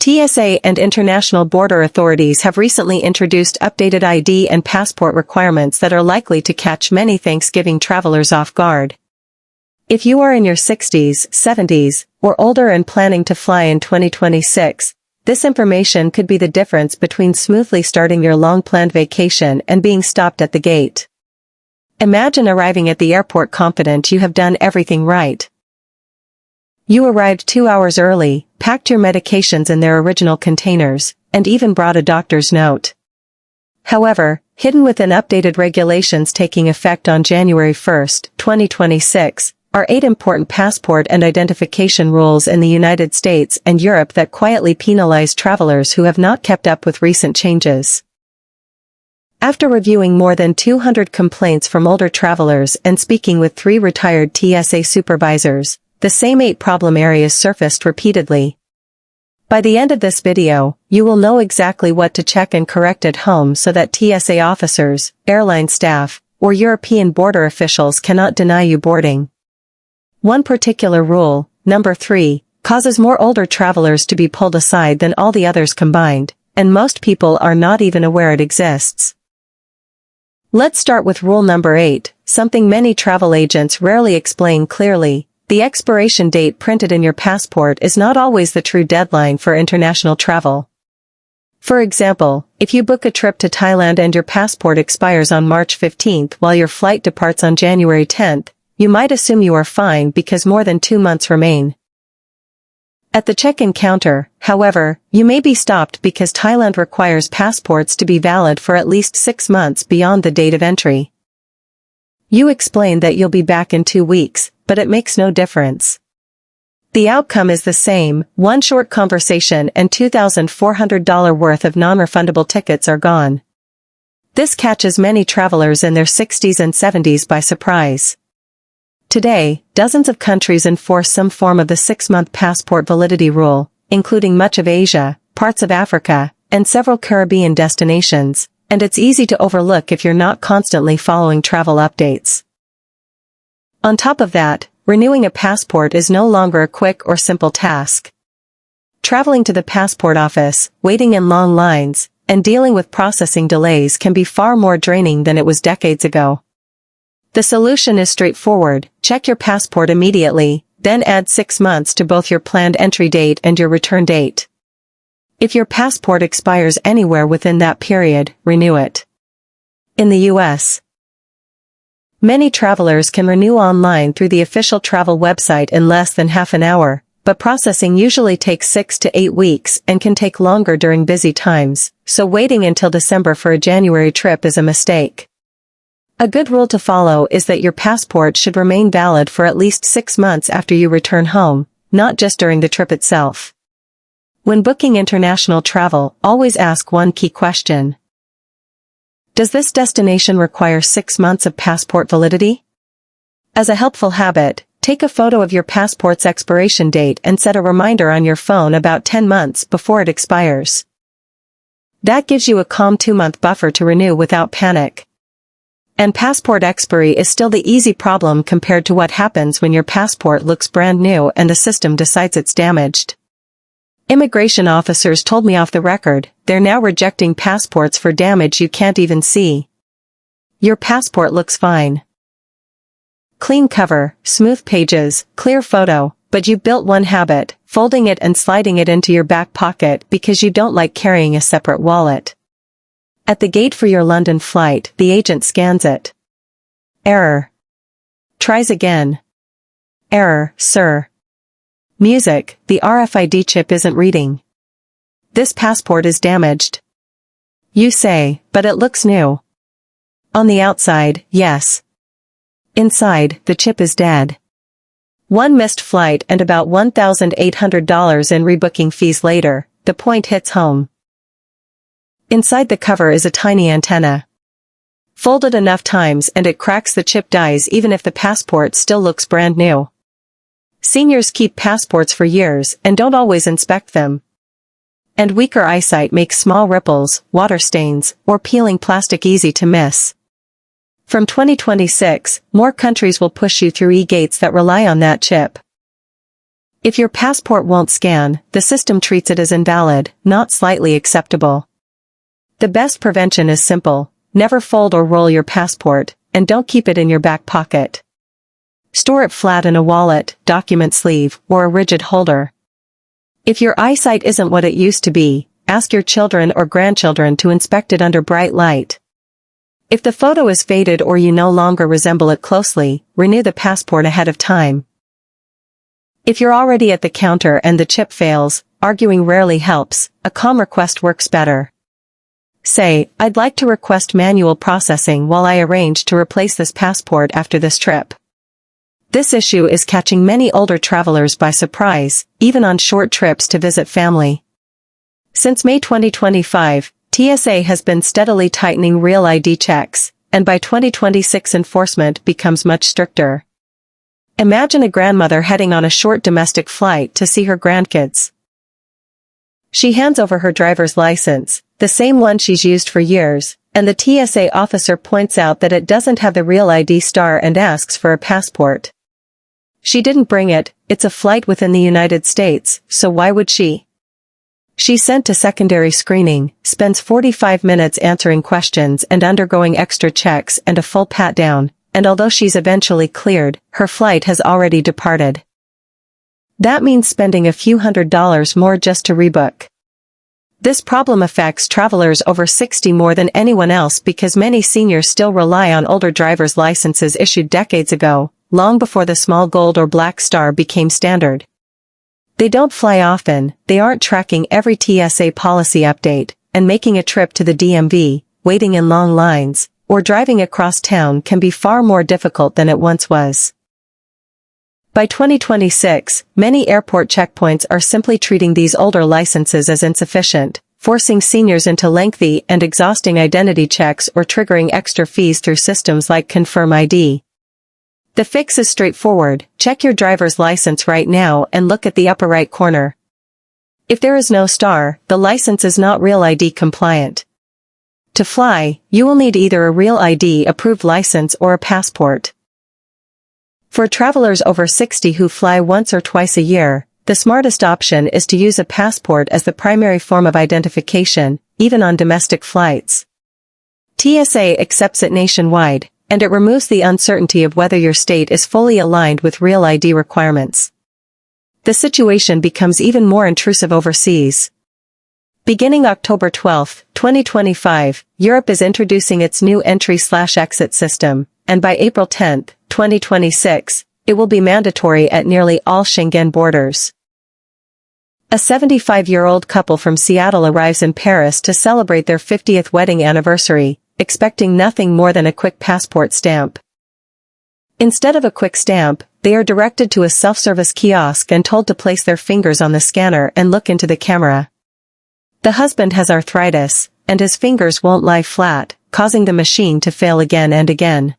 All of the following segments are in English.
TSA and international border authorities have recently introduced updated ID and passport requirements that are likely to catch many Thanksgiving travelers off guard. If you are in your 60s, 70s, or older and planning to fly in 2026, this information could be the difference between smoothly starting your long-planned vacation and being stopped at the gate. Imagine arriving at the airport confident you have done everything right. You arrived 2 hours early, packed your medications in their original containers, and even brought a doctor's note. However, hidden within updated regulations taking effect on January 1, 2026, are 8 important passport and identification rules in the United States and Europe that quietly penalize travelers who have not kept up with recent changes. After reviewing more than 200 complaints from older travelers and speaking with 3 retired TSA supervisors, the same 8 problem areas surfaced repeatedly. By the end of this video, you will know exactly what to check and correct at home so that TSA officers, airline staff, or European border officials cannot deny you boarding. One particular rule, number 3, causes more older travelers to be pulled aside than all the others combined, and most people are not even aware it exists. Let's start with rule number 8, something many travel agents rarely explain clearly. The expiration date printed in your passport is not always the true deadline for international travel. For example, if you book a trip to Thailand and your passport expires on March 15 while your flight departs on January 10, you might assume you are fine because more than 2 months remain. At the check-in counter, however, you may be stopped because Thailand requires passports to be valid for at least 6 months beyond the date of entry. You explain that you'll be back in 2 weeks, but it makes no difference. The outcome is the same, one short conversation and $2,400 worth of non-refundable tickets are gone. This catches many travelers in their 60s and 70s by surprise. Today, dozens of countries enforce some form of the 6-month passport validity rule, including much of Asia, parts of Africa, and several Caribbean destinations, and it's easy to overlook if you're not constantly following travel updates. On top of that, renewing a passport is no longer a quick or simple task. Traveling to the passport office, waiting in long lines, and dealing with processing delays can be far more draining than it was decades ago. The solution is straightforward: check your passport immediately, then add 6 months to both your planned entry date and your return date. If your passport expires anywhere within that period, renew it. In the U.S., many travelers can renew online through the official travel website in less than half an hour, but processing usually takes 6 to 8 weeks and can take longer during busy times, so waiting until December for a January trip is a mistake. A good rule to follow is that your passport should remain valid for at least 6 months after you return home, not just during the trip itself. When booking international travel, always ask one key question. Does this destination require 6 months of passport validity? As a helpful habit, take a photo of your passport's expiration date and set a reminder on your phone about 10 months before it expires. That gives you a calm 2-month buffer to renew without panic. And passport expiry is still the easy problem compared to what happens when your passport looks brand new and the system decides it's damaged. Immigration officers told me off the record, they're now rejecting passports for damage you can't even see. Your passport looks fine. Clean cover, smooth pages, clear photo, but you built one habit, folding it and sliding it into your back pocket because you don't like carrying a separate wallet. At the gate for your London flight, the agent scans it. Error. Tries again. Error, sir. Music, the RFID chip isn't reading. This passport is damaged. You say, but it looks new. On the outside, yes. Inside, the chip is dead. One missed flight and about $1,800 in rebooking fees later, the point hits home. Inside the cover is a tiny antenna. Fold it enough times and it cracks, the chip dies even if the passport still looks brand new. Seniors keep passports for years and don't always inspect them. And weaker eyesight makes small ripples, water stains, or peeling plastic easy to miss. From 2026, more countries will push you through e-gates that rely on that chip. If your passport won't scan, the system treats it as invalid, not slightly acceptable. The best prevention is simple: never fold or roll your passport, and don't keep it in your back pocket. Store it flat in a wallet, document sleeve, or a rigid holder. If your eyesight isn't what it used to be, ask your children or grandchildren to inspect it under bright light. If the photo is faded or you no longer resemble it closely, renew the passport ahead of time. If you're already at the counter and the chip fails, arguing rarely helps. A calm request works better. Say, "I'd like to request manual processing while I arrange to replace this passport after this trip." This issue is catching many older travelers by surprise, even on short trips to visit family. Since May 2025, TSA has been steadily tightening real ID checks, and by 2026 enforcement becomes much stricter. Imagine a grandmother heading on a short domestic flight to see her grandkids. She hands over her driver's license, the same one she's used for years, and the TSA officer points out that it doesn't have the real ID star and asks for a passport. She didn't bring it, it's a flight within the United States, so why would she? She's sent to secondary screening, spends 45 minutes answering questions and undergoing extra checks and a full pat-down, and although she's eventually cleared, her flight has already departed. That means spending a few $100s more just to rebook. This problem affects travelers over 60 more than anyone else because many seniors still rely on older driver's licenses issued decades ago, long before the small gold or black star became standard. They don't fly often, they aren't tracking every TSA policy update, and making a trip to the DMV, waiting in long lines, or driving across town can be far more difficult than it once was. By 2026, many airport checkpoints are simply treating these older licenses as insufficient, forcing seniors into lengthy and exhausting identity checks or triggering extra fees through systems like Confirm ID. The fix is straightforward: check your driver's license right now and look at the upper right corner. If there is no star, the license is not Real ID compliant. To fly, you will need either a Real ID approved license or a passport. For travelers over 60 who fly once or twice a year, the smartest option is to use a passport as the primary form of identification, even on domestic flights. TSA accepts it nationwide, and it removes the uncertainty of whether your state is fully aligned with Real ID requirements. The situation becomes even more intrusive overseas. Beginning October 12, 2025, Europe is introducing its new entry/exit system, and by April 10, 2026, it will be mandatory at nearly all Schengen borders. A 75-year-old couple from Seattle arrives in Paris to celebrate their 50th wedding anniversary, expecting nothing more than a quick passport stamp. Instead of a quick stamp, they are directed to a self-service kiosk and told to place their fingers on the scanner and look into the camera. The husband has arthritis, and his fingers won't lie flat, causing the machine to fail again and again.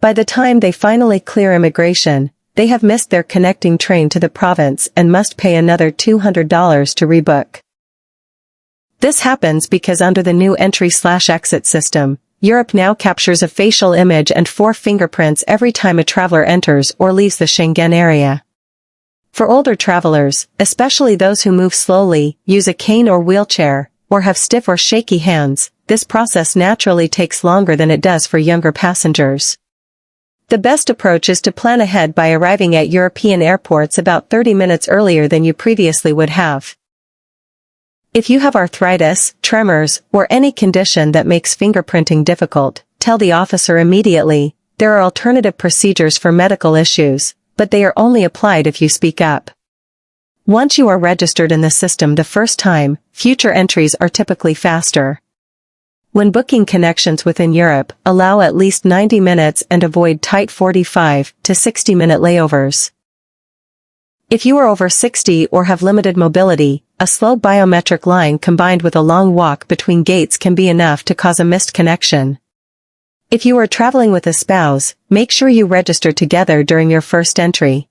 By the time they finally clear immigration, they have missed their connecting train to the province and must pay another $200 to rebook. This happens because under the new entry/exit system, Europe now captures a facial image and 4 fingerprints every time a traveler enters or leaves the Schengen area. For older travelers, especially those who move slowly, use a cane or wheelchair, or have stiff or shaky hands, this process naturally takes longer than it does for younger passengers. The best approach is to plan ahead by arriving at European airports about 30 minutes earlier than you previously would have. If you have arthritis, tremors, or any condition that makes fingerprinting difficult, tell the officer immediately. There are alternative procedures for medical issues, but they are only applied if you speak up. Once you are registered in the system the first time, future entries are typically faster. When booking connections within Europe, allow at least 90 minutes and avoid tight 45 to 60-minute layovers. If you are over 60 or have limited mobility, a slow biometric line combined with a long walk between gates can be enough to cause a missed connection. If you are traveling with a spouse, make sure you register together during your first entry.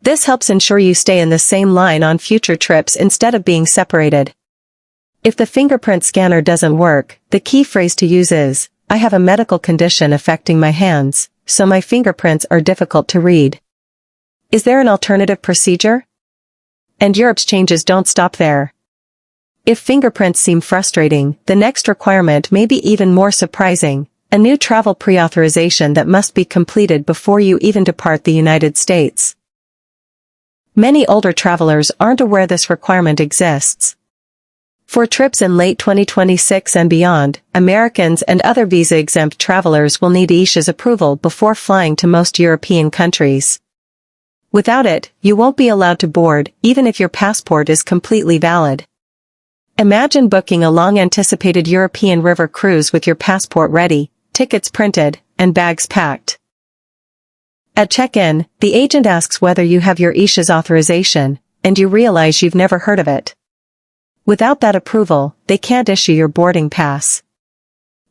This helps ensure you stay in the same line on future trips instead of being separated. If the fingerprint scanner doesn't work, the key phrase to use is, "I have a medical condition affecting my hands, so my fingerprints are difficult to read." Is there an alternative procedure? And Europe's changes don't stop there. If fingerprints seem frustrating, the next requirement may be even more surprising: a new travel pre-authorization that must be completed before you even depart the United States. Many older travelers aren't aware this requirement exists. For trips in late 2026 and beyond, Americans and other visa-exempt travelers will need ESHA's approval before flying to most European countries. Without it, you won't be allowed to board, even if your passport is completely valid. Imagine booking a long-anticipated European river cruise with your passport ready, tickets printed, and bags packed. At check-in, the agent asks whether you have your ESHA's authorization, and you realize you've never heard of it. Without that approval, they can't issue your boarding pass.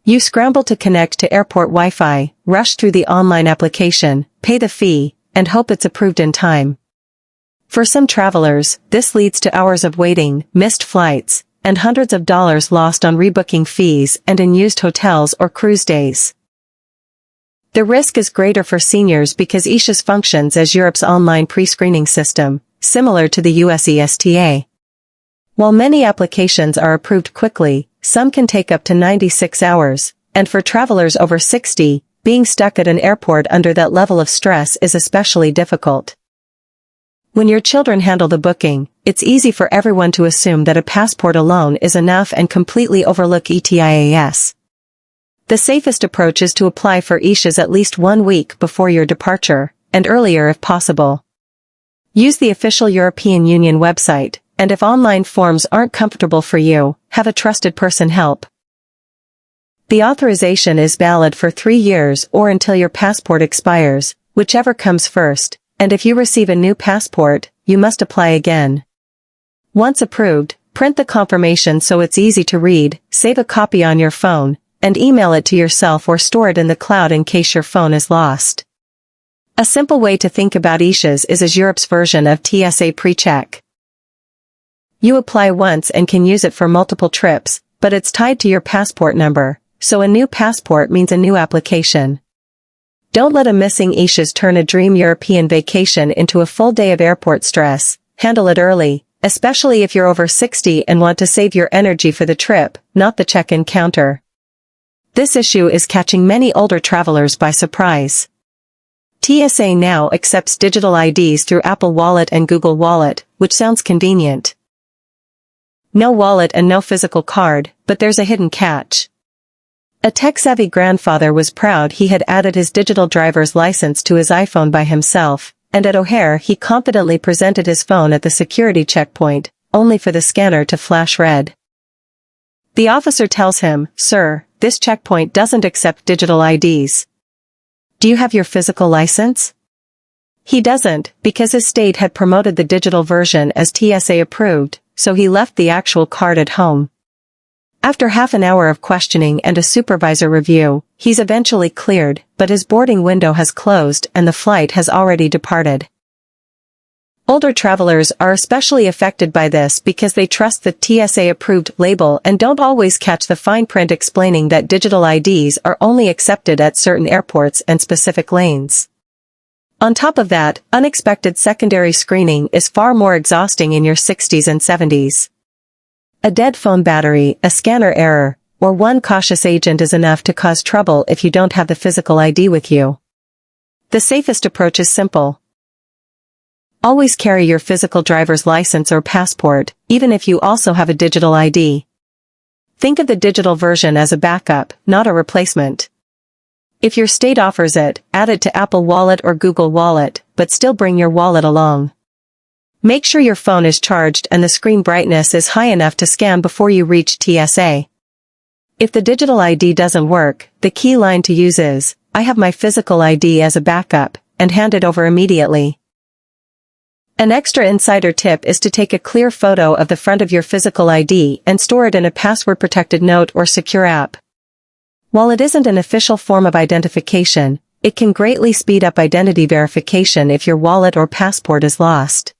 You scramble to connect to airport Wi-Fi, rush through the online application, pay the fee, and hope it's approved in time. For some travelers, this leads to hours of waiting, missed flights, and hundreds of dollars lost on rebooking fees and in used hotels or cruise days. The risk is greater for seniors because ESHA functions as Europe's online pre-screening system, similar to the US ESTA. While many applications are approved quickly, some can take up to 96 hours, and for travelers over 60, being stuck at an airport under that level of stress is especially difficult. When your children handle the booking, it's easy for everyone to assume that a passport alone is enough and completely overlook ETIAS. The safest approach is to apply for ESHAs at least 1 week before your departure, and earlier if possible. Use the official European Union website, and if online forms aren't comfortable for you, have a trusted person help. The authorization is valid for 3 years or until your passport expires, whichever comes first, and if you receive a new passport, you must apply again. Once approved, print the confirmation so it's easy to read, save a copy on your phone, and email it to yourself or store it in the cloud in case your phone is lost. A simple way to think about ESHAs is as Europe's version of TSA PreCheck. You apply once and can use it for multiple trips, but it's tied to your passport number, so a new passport means a new application. Don't let a missing ESHAs turn a dream European vacation into a full day of airport stress. Handle it early, especially if you're over 60 and want to save your energy for the trip, not the check-in counter. This issue is catching many older travelers by surprise. TSA now accepts digital IDs through Apple Wallet and Google Wallet, which sounds convenient. No wallet and no physical card, but there's a hidden catch. A tech-savvy grandfather was proud he had added his digital driver's license to his iPhone by himself, and at O'Hare he confidently presented his phone at the security checkpoint, only for the scanner to flash red. The officer tells him, "Sir, this checkpoint doesn't accept digital IDs. Do you have your physical license?" He doesn't, because his state had promoted the digital version as TSA approved, so he left the actual card at home. After half an hour of questioning and a supervisor review, he's eventually cleared, but his boarding window has closed and the flight has already departed. Older travelers are especially affected by this because they trust the TSA-approved label and don't always catch the fine print explaining that digital IDs are only accepted at certain airports and specific lanes. On top of that, unexpected secondary screening is far more exhausting in your 60s and 70s. A dead phone battery, a scanner error, or one cautious agent is enough to cause trouble if you don't have the physical ID with you. The safest approach is simple. Always carry your physical driver's license or passport, even if you also have a digital ID. Think of the digital version as a backup, not a replacement. If your state offers it, add it to Apple Wallet or Google Wallet, but still bring your wallet along. Make sure your phone is charged and the screen brightness is high enough to scan before you reach TSA. If the digital ID doesn't work, the key line to use is, "I have my physical ID as a backup," and hand it over immediately. An extra insider tip is to take a clear photo of the front of your physical ID and store it in a password-protected note or secure app. While it isn't an official form of identification, it can greatly speed up identity verification if your wallet or passport is lost.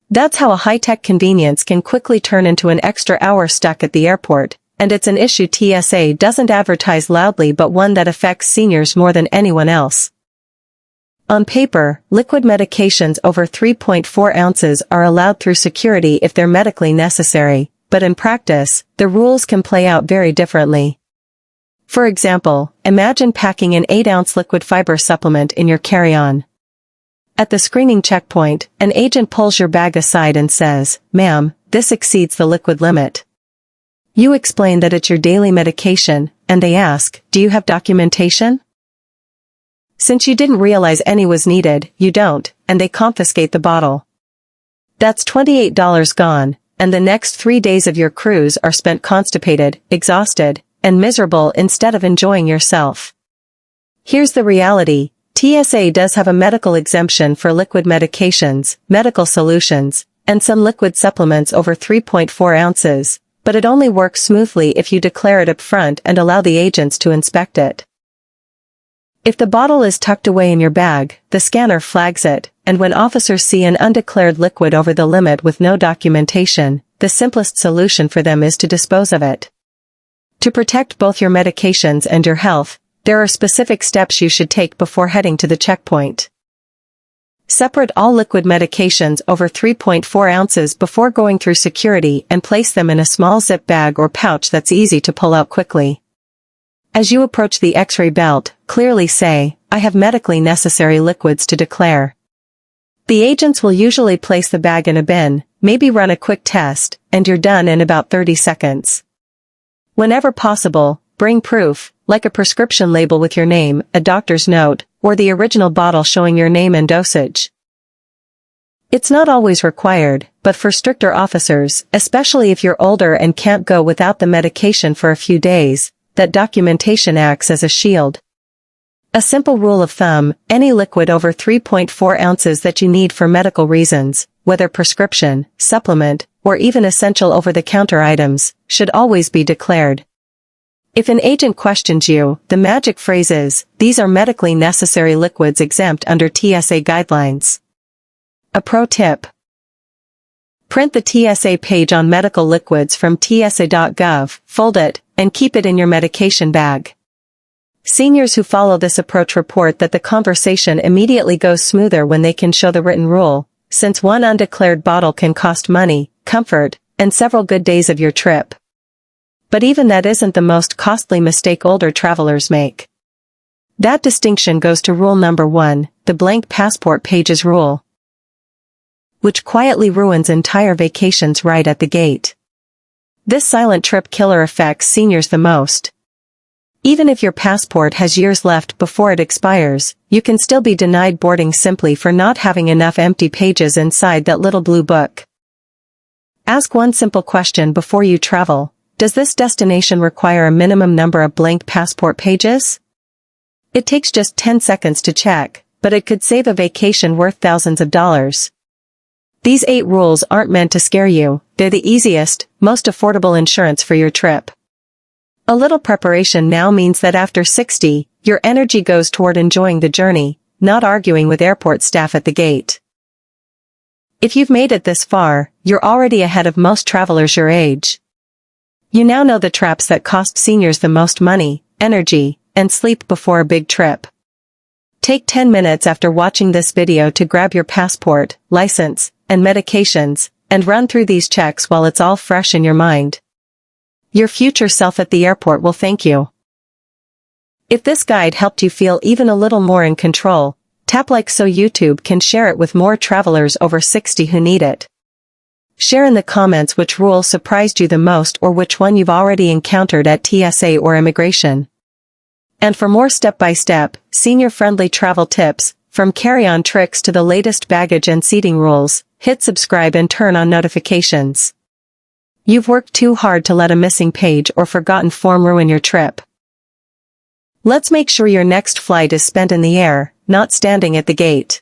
That's how a high-tech convenience can quickly turn into an extra hour stuck at the airport, and it's an issue TSA doesn't advertise loudly but one that affects seniors more than anyone else. On paper, liquid medications over 3.4 ounces are allowed through security if they're medically necessary, but in practice, the rules can play out very differently. For example, imagine packing an 8-ounce liquid fiber supplement in your carry-on. At the screening checkpoint, an agent pulls your bag aside and says, "Ma'am, this exceeds the liquid limit." You explain that it's your daily medication, and they ask, "Do you have documentation?" Since you didn't realize any was needed, you don't, and they confiscate the bottle. That's $28 gone, and the next 3 days of your cruise are spent constipated, exhausted, and miserable instead of enjoying yourself. Here's the reality: TSA does have a medical exemption for liquid medications, medical solutions, and some liquid supplements over 3.4 ounces, but it only works smoothly if you declare it up front and allow the agents to inspect it. If the bottle is tucked away in your bag, the scanner flags it, and when officers see an undeclared liquid over the limit with no documentation, the simplest solution for them is to dispose of it. To protect both your medications and your health, there are specific steps you should take before heading to the checkpoint. Separate all liquid medications over 3.4 ounces before going through security and place them in a small zip bag or pouch that's easy to pull out quickly. As you approach the X-ray belt, clearly say, "I have medically necessary liquids to declare." The agents will usually place the bag in a bin, maybe run a quick test, and you're done in about 30 seconds. Whenever possible, bring proof, like a prescription label with your name, a doctor's note, or the original bottle showing your name and dosage. It's not always required, but for stricter officers, especially if you're older and can't go without the medication for a few days, that documentation acts as a shield. A simple rule of thumb: any liquid over 3.4 ounces that you need for medical reasons, whether prescription, supplement, or even essential over-the-counter items, should always be declared. If an agent questions you, the magic phrase is, "These are medically necessary liquids exempt under TSA guidelines." A pro tip: print the TSA page on medical liquids from tsa.gov, fold it, and keep it in your medication bag. Seniors who follow this approach report that the conversation immediately goes smoother when they can show the written rule, since one undeclared bottle can cost money, comfort, and several good days of your trip. But even that isn't the most costly mistake older travelers make. That distinction goes to rule number 1, the blank passport pages rule, which quietly ruins entire vacations right at the gate. This silent trip killer affects seniors the most. Even if your passport has years left before it expires, you can still be denied boarding simply for not having enough empty pages inside that little blue book. Ask one simple question before you travel: does this destination require a minimum number of blank passport pages? It takes just 10 seconds to check, but it could save a vacation worth thousands of dollars. These 8 rules aren't meant to scare you, they're the easiest, most affordable insurance for your trip. A little preparation now means that after 60, your energy goes toward enjoying the journey, not arguing with airport staff at the gate. If you've made it this far, you're already ahead of most travelers your age. You now know the traps that cost seniors the most money, energy, and sleep before a big trip. Take 10 minutes after watching this video to grab your passport, license, and medications, and run through these checks while it's all fresh in your mind. Your future self at the airport will thank you. If this guide helped you feel even a little more in control, tap like so YouTube can share it with more travelers over 60 who need it. Share in the comments which rule surprised you the most or which one you've already encountered at TSA or immigration. And for more step-by-step, senior-friendly travel tips, from carry-on tricks to the latest baggage and seating rules, hit subscribe and turn on notifications. You've worked too hard to let a missing page or forgotten form ruin your trip. Let's make sure your next flight is spent in the air, not standing at the gate.